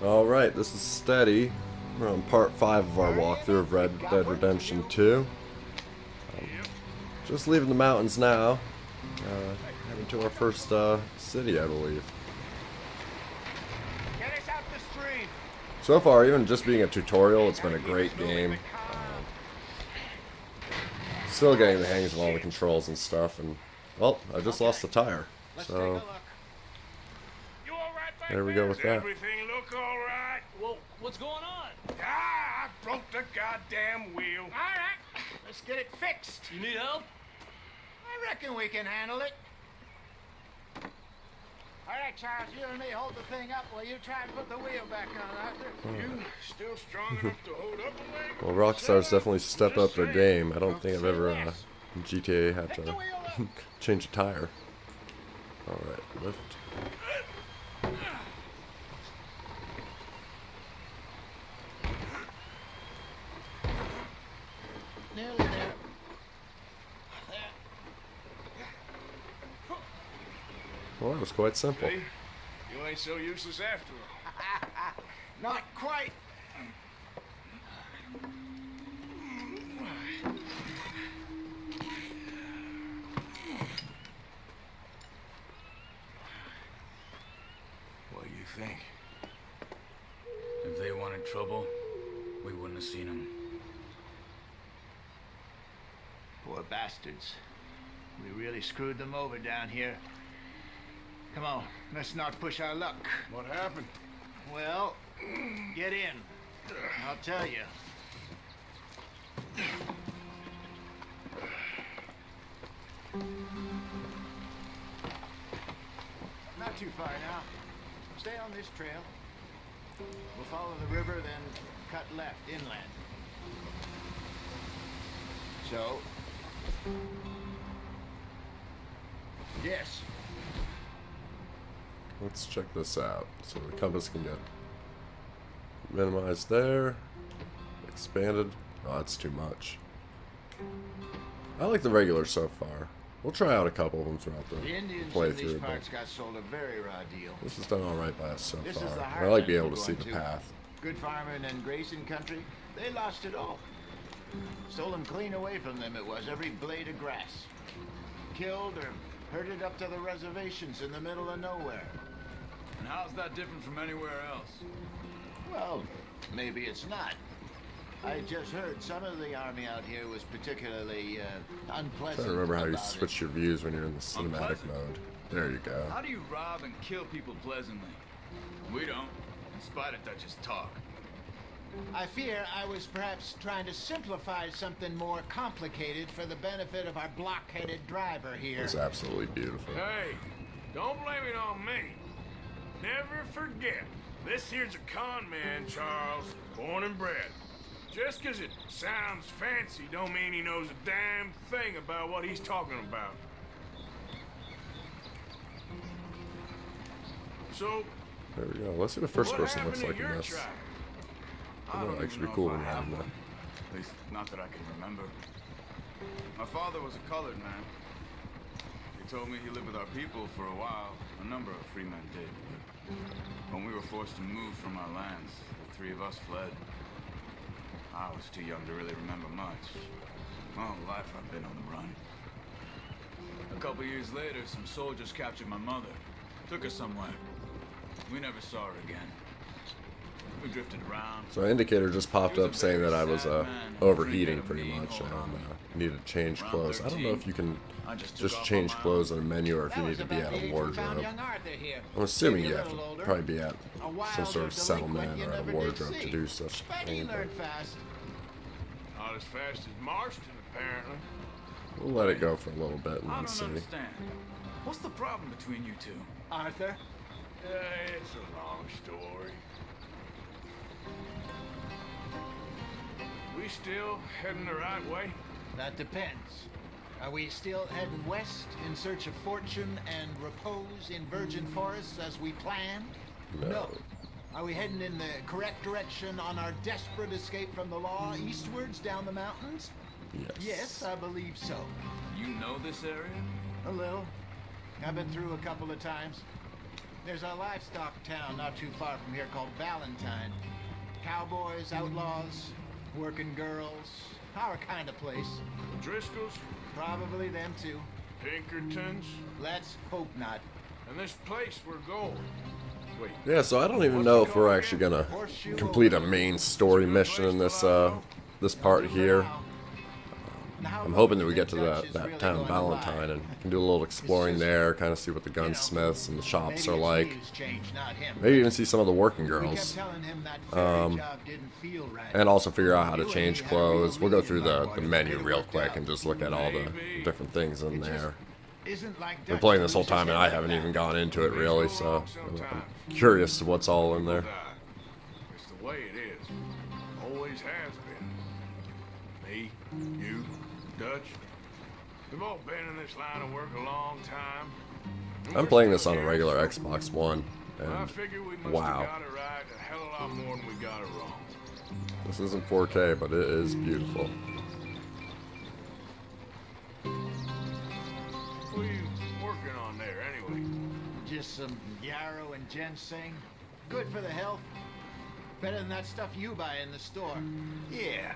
Alright, this is Steady. We're on part 5 of our walkthrough of Red Dead Redemption 2. Just leaving the mountains now. Heading to our first city, I believe. Get us out the stream. So far, even just being a tutorial, it's been a great game. Still getting the hangs of all the controls and stuff, and, well, I just lost the tire. So, there we go with that. Everything look all right? Well, what's going on? Ah, I broke the goddamn wheel. All right, let's get it fixed. You need help? I reckon we can handle it. All right, Charles, you and me hold the thing up while you try and put the wheel back on, Arthur. You still strong enough to hold up a leg? Well, Rockstar's definitely stepped up their game. I don't think I've ever in GTA had to change a tire. Alright, lift. Nearly there. Well, that was quite simple. Hey, you ain't so useless after all. Not quite. What do you think? If they wanted trouble, we wouldn't have seen them. Poor bastards. We really screwed them over down here. Come on, let's not push our luck. What happened? Well, get in. I'll tell you. Not too far now. Stay on this trail. We'll follow the river, then cut left inland. So? Yes. Let's check this out. So the compass can get minimized there. Expanded. Oh, that's too much. I like the regular so far. We'll try out a couple of them throughout the The Indians in these playthrough, parts but got sold a very raw deal. this is done alright by us so This is the far. hard I like end being able we're to see going the path. Good farming and grazing country, they lost it all. Stolen clean away from them it was, every blade of grass. Killed or herded up to the reservations in the middle of nowhere. And how's that different from anywhere else? Well, maybe it's not. I just heard some of the army out here was particularly unpleasant. I remember how you about it. switch your views when you're in the cinematic Unpleasant? mode. There you go. How do you rob and kill people pleasantly? We don't. In spite of Dutch's talk. I fear I was perhaps trying to simplify something more complicated for the benefit of our block-headed driver here. It's absolutely beautiful. Hey, don't blame it on me. Never forget, this here's a con man, Charles, born and bred. Just 'cause it sounds fancy don't mean he knows a damn thing about what he's talking about. So, There we go. Let's see what the first what person happened looks to like in your this. tribe? That might don't actually even be know cool if when I you have have that. one. At least, not that I can remember. My father was a colored man. He told me he lived with our people for a while. A number of free men did. When we were forced to move from our lands, the three of us fled. I was too young to really remember much. My whole life I've been on the run. A couple years later, some soldiers captured my mother. Took her somewhere. We never saw her again. We drifted around. So an indicator just popped up saying that I was overheating pretty much and needed to change clothes. I don't know if you can just change clothes in a menu or if you need to be at a wardrobe. I'm assuming you have to probably be at some sort of settlement or at a wardrobe to do such a But he thing. learned fast. Not as fast as Marston, apparently. We'll let it go for a little bit and I then don't see. understand. What's the problem between you two? Arthur, It's a long story. We still heading the right way? that depends. Are we still heading west in search of fortune and repose in virgin forests as we planned? No. Are we heading in the correct direction on our desperate escape from the law eastwards down the mountains? Yes. Yes, I believe so. You know this area? A little. I've been through a couple of times. There's a livestock town not too far from here called Valentine. Cowboys, outlaws, working girls, our kind of place. The Driscolls? Probably them too. Pinkertons? Let's hope not. And this place we're going. Wait. Yeah, so I don't even know if we're actually gonna complete a main story mission in this this part here. I'm hoping that we get to that town Valentine and can do a little exploring there, kind of see what the gunsmiths and the shops are like. Maybe even see some of the working girls. And also figure out how to change clothes. We'll go through the menu real quick and just look at all the different things in there. Been playing this whole time and I haven't even gone into it really, so I'm curious to what's all in there. It's the way it is. Always has been. Me, you, Dutch. We've all been in this line of work a long time. I'm playing this on a regular Xbox One, I and figure we must wow. have got it right a hell of a lot more than we got it wrong. This isn't 4K, but it is beautiful. What are you working on there, anyway? Just some yarrow and ginseng. Good for the health. Better than that stuff you buy in the store. Yeah,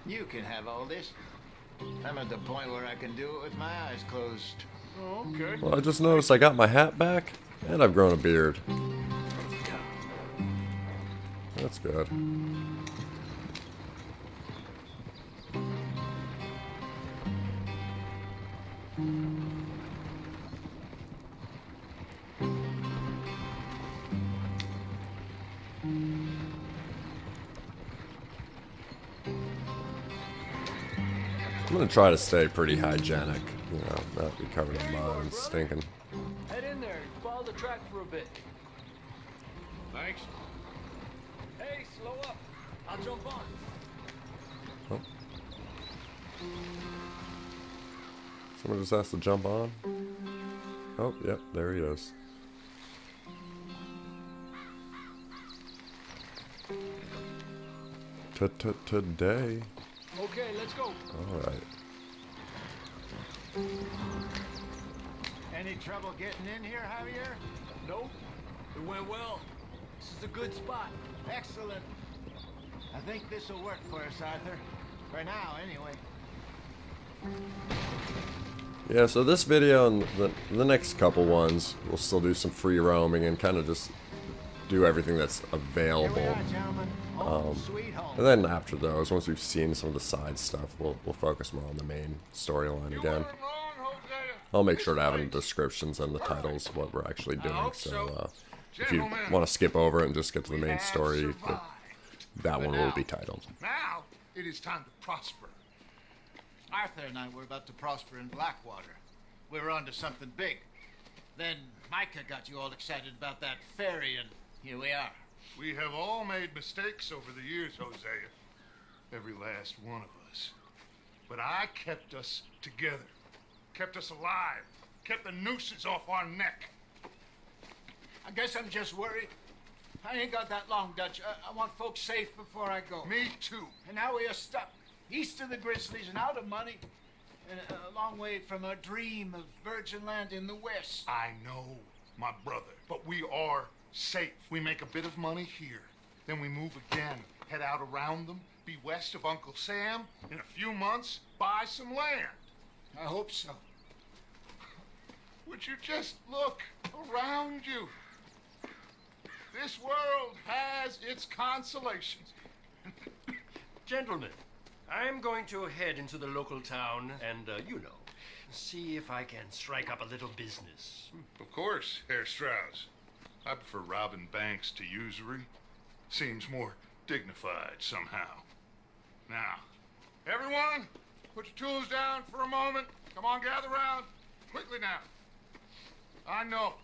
you can have all this. I'm at the point where I can do it with my eyes closed. Oh, okay. Well, I just noticed I got my hat back, and I've grown a beard. That's good. I'm gonna try to stay pretty hygienic, you know, not be covered in mud and stinking. Head in there and follow the track for a bit. Thanks. Hey, slow up. I'll jump on. Oh. Someone just has to jump on. Oh, yep, there he is. Today. Okay, let's go. Alright. Any trouble getting in here, Javier? Nope. It went well. This is a good spot. Excellent. I think this will work for us, Arthur. For now, anyway. Yeah, so this video and the next couple ones, we'll still do some free roaming and kind of just do everything that's Here we available. are, gentlemen. Home, sweet home. And then after those, once we've seen some of the side stuff, we'll focus more on the main storyline again. I'll make sure to have in the descriptions and the titles what we're actually doing. So if you want to skip over it and just get to the main story, that one will be titled. Now it is time to prosper. Arthur and I were about to prosper in Blackwater. We were onto something big. Then Micah got you all excited about that ferry, and here we are. We have all made mistakes over the years, Hosea. Every last one of us. But I kept us together. Kept us alive. Kept the nooses off our neck. I guess I'm just worried. I ain't got that long, Dutch. I want folks safe before I go. Me too. And now we are stuck. East of the Grizzlies and out of money. And a long way from a dream of virgin land in the west. I know, my brother. But we are safe. We make a bit of money here. Then we move again. Head out around them. Be west of Uncle Sam. In a few months, buy some land. I hope so. Would you just look around you? This world has its consolations. Gentlemen, I'm going to head into the local town and, see if I can strike up a little business. Of course, Herr Strauss. I prefer robbing banks to usury. Seems more dignified somehow. Now, everyone, put your tools down for a moment. Come on, gather round. Quickly now. I know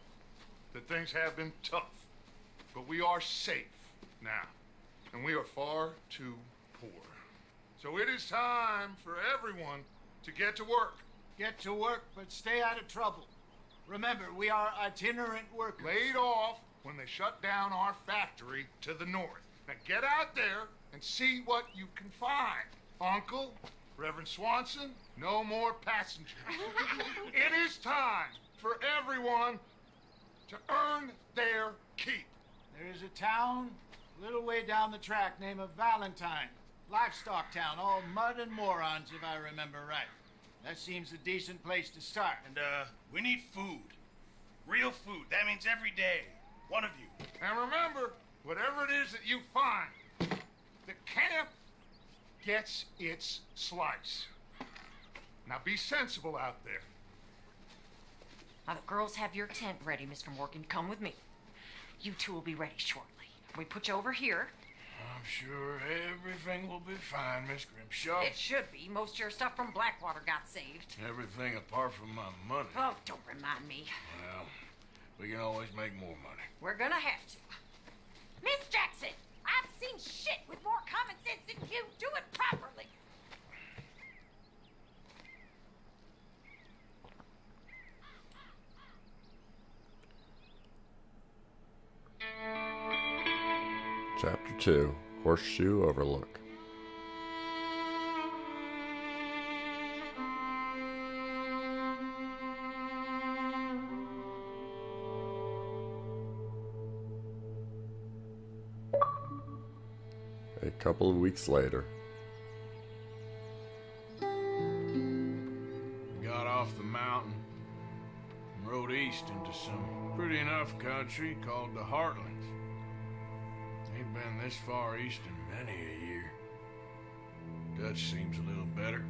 that things have been tough, but we are safe now, and we are far too poor. So it is time for everyone to get to work. Get to work, but stay out of trouble. Remember, we are itinerant workers. Laid off when they shut down our factory to the north. Now get out there and see what you can find. Uncle, Reverend Swanson, no more passengers. It is time for everyone to earn their keep. There is a town a little way down the track named Valentine. Livestock town, all mud and morons, if I remember right. That seems a decent place to start. And, we need food. Real food. That means every day. One of you. And remember, whatever it is that you find, the camp gets its slice. Now be sensible out there. Now, the girls have your tent ready, Mr. Morgan. Come with me. You two will be ready shortly. We put you over here. I'm sure everything will be fine, Miss Grimshaw. It should be. Most of your stuff from Blackwater got saved. Everything apart from my money. Oh, don't remind me. Well, we can always make more money. We're gonna have to. Miss Jackson, I've seen shit with more common sense than you. Do it properly. Chapter 2, Horseshoe Overlook. A couple of weeks later. We got off the mountain and rode east into some pretty enough country called the Heartlands. Ain't been this far east in many a year. Dutch seems a little better.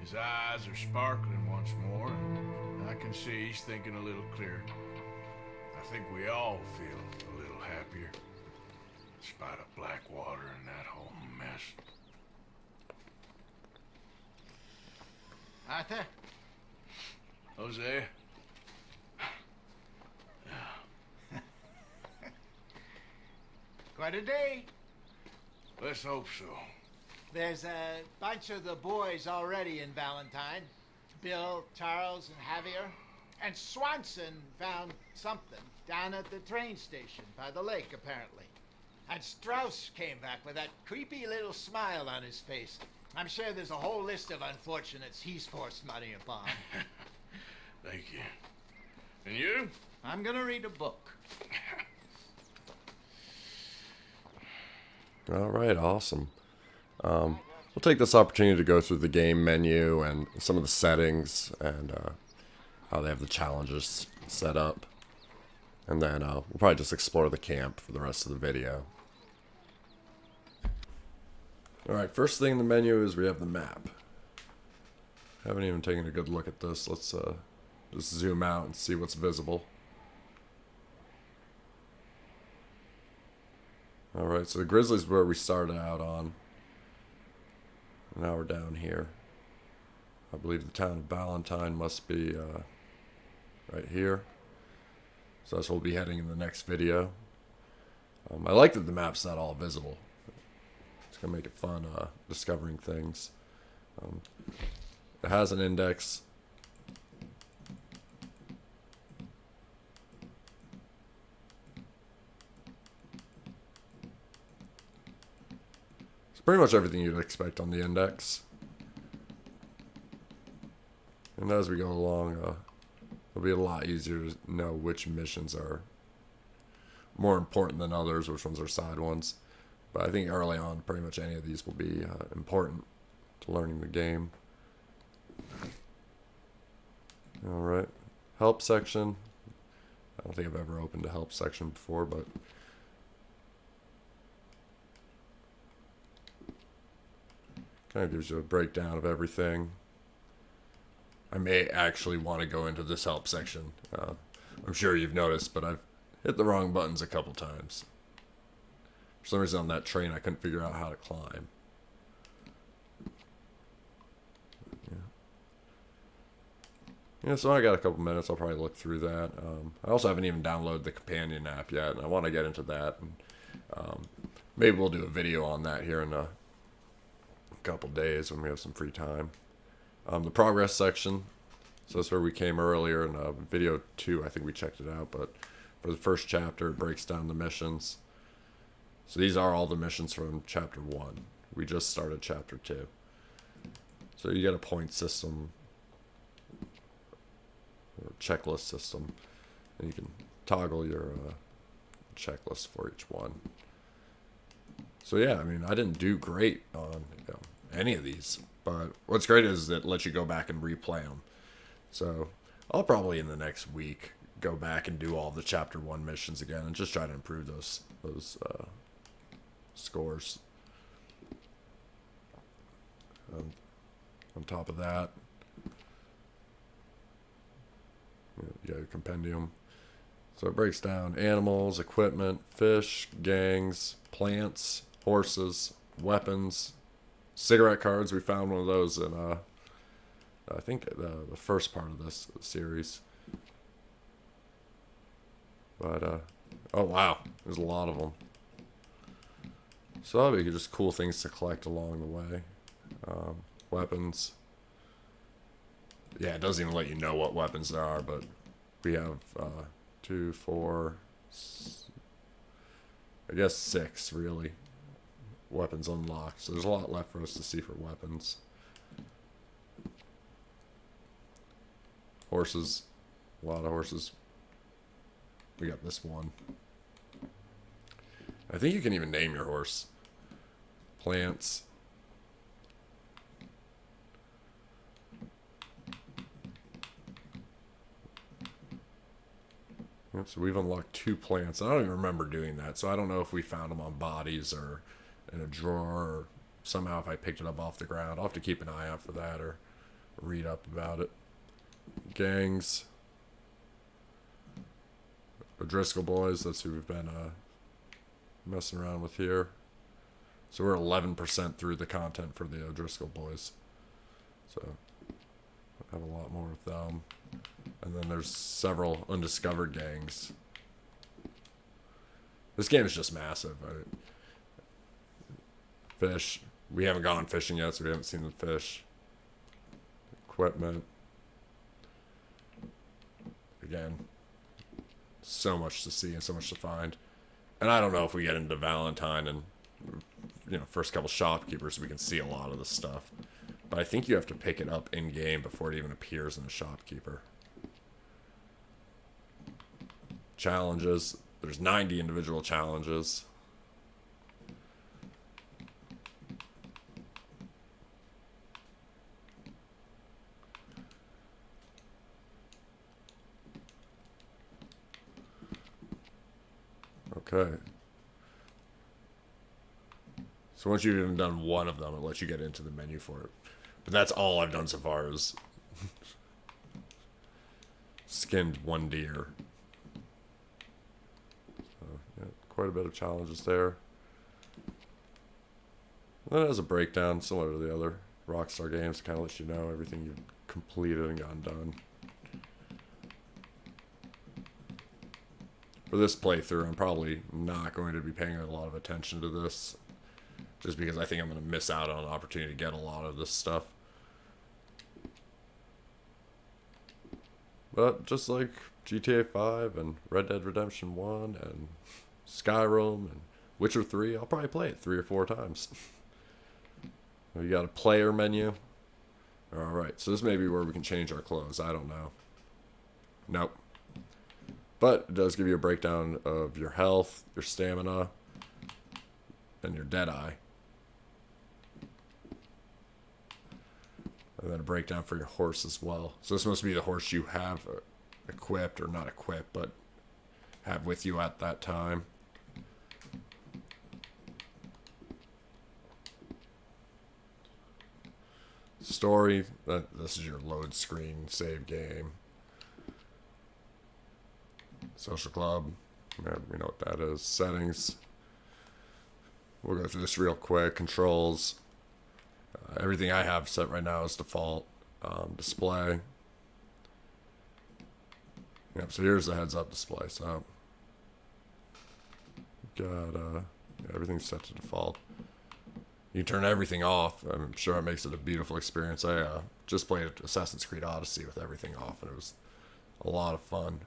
His eyes are sparkling once more, and I can see he's thinking a little clearer. I think we all feel a little happier, in spite of Blackwater and that whole mess. Arthur? Jose? Quite a day. Let's hope so. There's a bunch of the boys already in Valentine. Bill, Charles, and Javier. And Swanson found something down at the train station by the lake, apparently. And Strauss came back with that creepy little smile on his face. I'm sure there's a whole list of unfortunates he's forced money upon. Thank you. And you? I'm gonna read a book. All right, awesome. We'll take this opportunity to go through the game menu and some of the settings and how they have the challenges set up. And then we'll probably just explore the camp for the rest of the video. Alright, first thing in the menu is we have the map. Haven't even taken a good look at this. Let's just zoom out and see what's visible. Alright, so the Grizzlies where we started out on. Now we're down here. I believe the town of Valentine must be right here. So that's where we'll be heading in the next video. I like that the map's not all visible. It's going to make it fun discovering things. It has an index. It's pretty much everything you'd expect on the index. And as we go along, it'll be a lot easier to know which missions are more important than others, which ones are side ones. But I think early on, pretty much any of these will be important to learning the game. Alright, help section. I don't think I've ever opened a help section before, but kind of gives you a breakdown of everything. I may actually want to go into this help section. I'm sure you've noticed, but I've hit the wrong buttons a couple times. For some reason on that train I couldn't figure out how to climb. Yeah, so I got a couple minutes. I'll probably look through that. I also haven't even downloaded the companion app yet, and I want to get into that. And maybe we'll do a video on that here in a couple days when we have some free time. The progress section. So that's where we came earlier in video 2. I think we checked it out, but for the first chapter, it breaks down the missions. So these are all the missions from chapter 1. We just started chapter 2. So you get a point system or checklist system. And you can toggle your checklist for each one. So yeah, I mean, I didn't do great on any of these, but what's great is that it lets you go back and replay them. So I'll probably in the next week go back and do all the chapter 1 missions again and just try to improve those scores. On top of that, you got your compendium. So it breaks down animals, equipment, fish, gangs, plants, horses, weapons, cigarette cards. We found one of those in I think the first part of this series. But oh wow, there's a lot of them. So that'll be just cool things to collect along the way. Weapons. Yeah, it doesn't even let you know what weapons there are, but we have 2, 4, I guess 6 really weapons unlocked. So there's a lot left for us to see for weapons. Horses, a lot of horses. We got this one. I think you can even name your horse. Plants. Yep, so we've unlocked 2 plants. I don't even remember doing that, so I don't know if we found them on bodies or in a drawer or somehow if I picked it up off the ground. I'll have to keep an eye out for that or read up about it. Gangs. O'Driscoll boys, that's who we've been messing around with here. So we're 11% through the content for the O'Driscoll boys. So I have a lot more with them. And then there's several undiscovered gangs. This game is just massive. Fish. We haven't gone fishing yet, so we haven't seen the fish. Equipment. Again, so much to see and so much to find. And I don't know if we get into Valentine and, first couple shopkeepers, we can see a lot of this stuff. But I think you have to pick it up in-game before it even appears in a shopkeeper. Challenges. There's 90 individual challenges. Okay. So once you've even done one of them, it lets you get into the menu for it. But that's all I've done so far is skinned 1 deer. So, yeah, quite a bit of challenges there. And then it has a breakdown similar to the other Rockstar games. Kind of lets you know everything you've completed and gotten done. For this playthrough, I'm probably not going to be paying a lot of attention to this. Just because I think I'm going to miss out on an opportunity to get a lot of this stuff. But just like GTA 5 and Red Dead Redemption 1 and Skyrim and Witcher 3, I'll probably play it 3 or 4 times. You got a player menu. Alright, so this may be where we can change our clothes. I don't know. Nope. But it does give you a breakdown of your health, your stamina, and your Deadeye. And then a breakdown for your horse as well. So this must be the horse you have equipped, or not equipped, but have with you at that time. Story, this is your load screen, save game. Social club, we know what that is. Settings. We'll go through this real quick. Controls. Everything I have set right now is default. Display. Yep, so here's the heads-up display. So, got everything's set to default. You can turn everything off. I'm sure it makes it a beautiful experience. I just played Assassin's Creed Odyssey with everything off, and it was a lot of fun.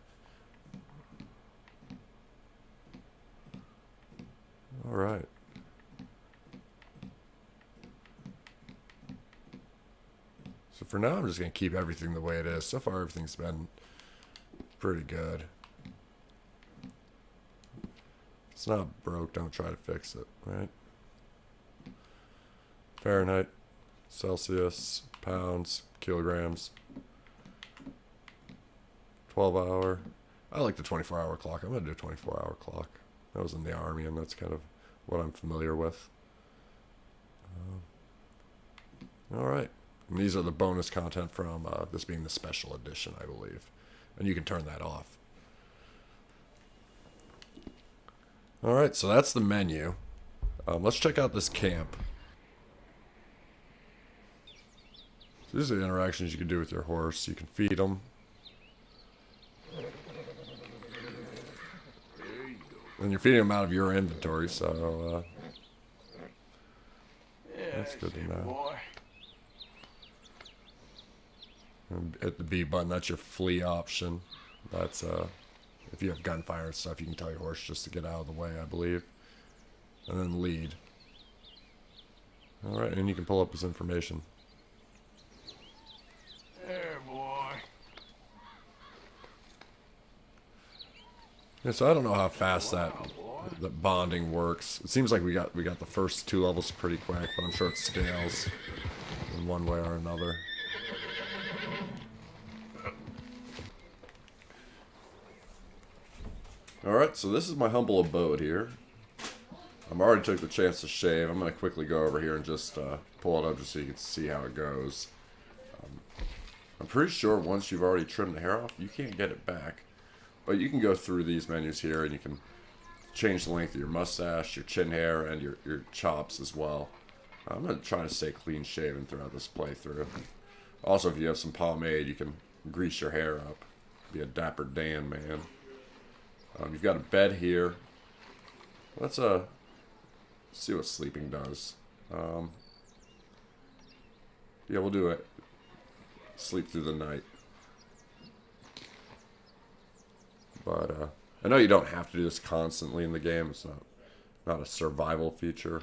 All right. So for now, I'm just going to keep everything the way it is. So far, everything's been pretty good. it's not broke, don't try to fix it, right? Fahrenheit, Celsius, pounds, kilograms. 12-hour. I like the 24-hour clock. I'm going to do a 24-hour clock. I was in the Army, and that's kind of what I'm familiar with. Alright. And these are the bonus content from this being the special edition, I believe. And you can turn that off. Alright, so that's the menu. Let's check out this camp. So these are the interactions you can do with your horse. You can feed them. And you're feeding them out of your inventory, so that's good to know. And hit the B button, that's your flee option. That's if you have gunfire and stuff, you can tell your horse just to get out of the way, I believe. And then lead. Alright, and you can pull up his information. There, boy. Yeah, so I don't know how fast that bonding works. It seems like we got the first 2 levels pretty quick, but I'm sure it scales in one way or another. Alright, so this is my humble abode here. I'm already took the chance to shave. I'm going to quickly go over here and just pull it up just so you can see how it goes. I'm pretty sure once you've already trimmed the hair off, you can't get it back. But you can go through these menus here and you can change the length of your mustache, your chin hair, and your chops as well. I'm going to try to stay clean shaven throughout this playthrough. Also, if you have some pomade, you can grease your hair up. Be a dapper Dan, man. You've got a bed here. Let's see what sleeping does. Yeah, we'll do it. Sleep through the night. But I know you don't have to do this constantly in the game. It's not a survival feature,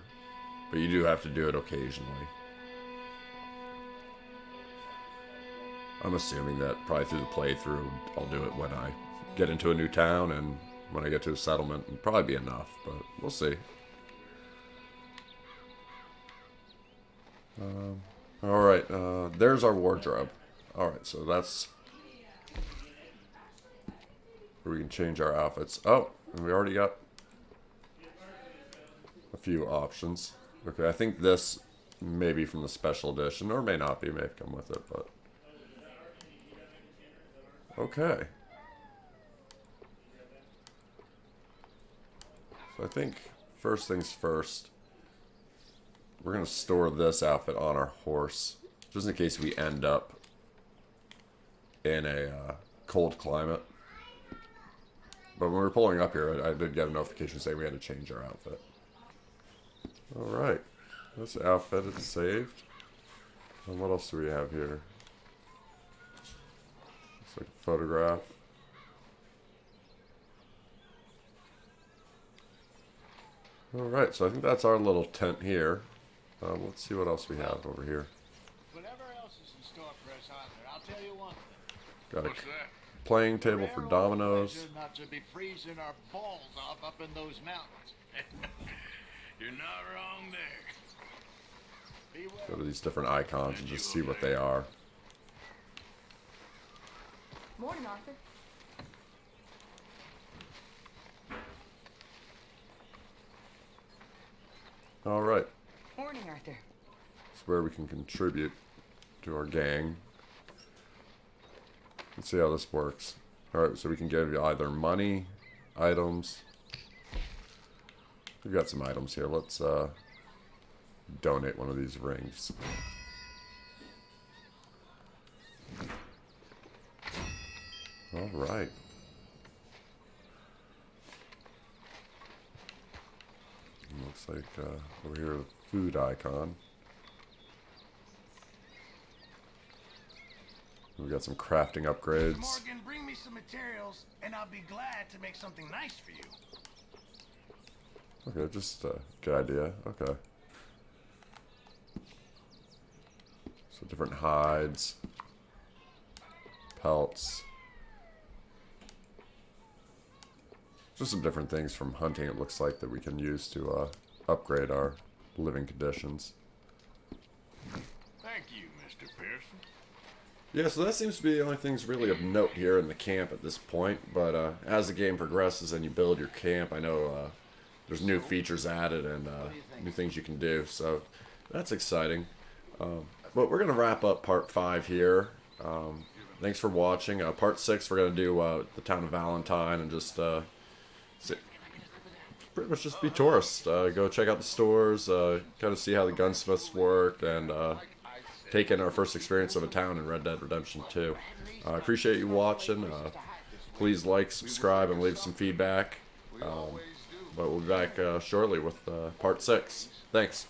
but you do have to do it occasionally. I'm assuming that probably through the playthrough, I'll do it when I get into a new town and when I get to a settlement. It'll probably be enough, but we'll see. Alright, there's our wardrobe. Alright, so that's where we can change our outfits. Oh, and we already got a few options. Okay, I think this may be from the special edition, or may not be, may have come with it, but okay. So I think first things first, we're going to store this outfit on our horse, just in case we end up in a cold climate. But when we were pulling up here, I did get a notification saying we had to change our outfit. Alright, this outfit is saved. And what else do we have here? Looks like a photograph. Alright, so I think that's our little tent here. Let's see what else we have over here. Whatever else is in store for us out there, I'll tell you one thing. Got a What's that? playing table for dominoes. Pleasure not to be freezing our balls off up in those mountains. You're not wrong there. Be well. Go to these different icons and just see what they are. Morning, Arthur. Alright, Morning, Arthur. it's where we can contribute to our gang. Let's see how this works. Alright, so we can give you either money, items. We've got some items here. Let's donate one of these rings. Alright. Looks like over here, food icon. We got some crafting upgrades. Morgan, bring me some materials, and I'll be glad to make something nice for you. Okay, just a good idea. Okay. So different hides, pelts. Just some different things from hunting, it looks like, that we can use to upgrade our living conditions. Thank you, Mr. Pearson. Yeah, so that seems to be the only things really of note here in the camp at this point. But as the game progresses and you build your camp, I know there's new features added and new things you can do. So that's exciting. But we're going to wrap up part 5 here. Thanks for watching. Part 6, we're going to do the town of Valentine and just pretty much just be tourists. Go check out the stores, kind of see how the gunsmiths work, and take in our first experience of a town in Red Dead Redemption 2. I appreciate you watching. Please like, subscribe, and leave some feedback. But we'll be back shortly with part 6. Thanks.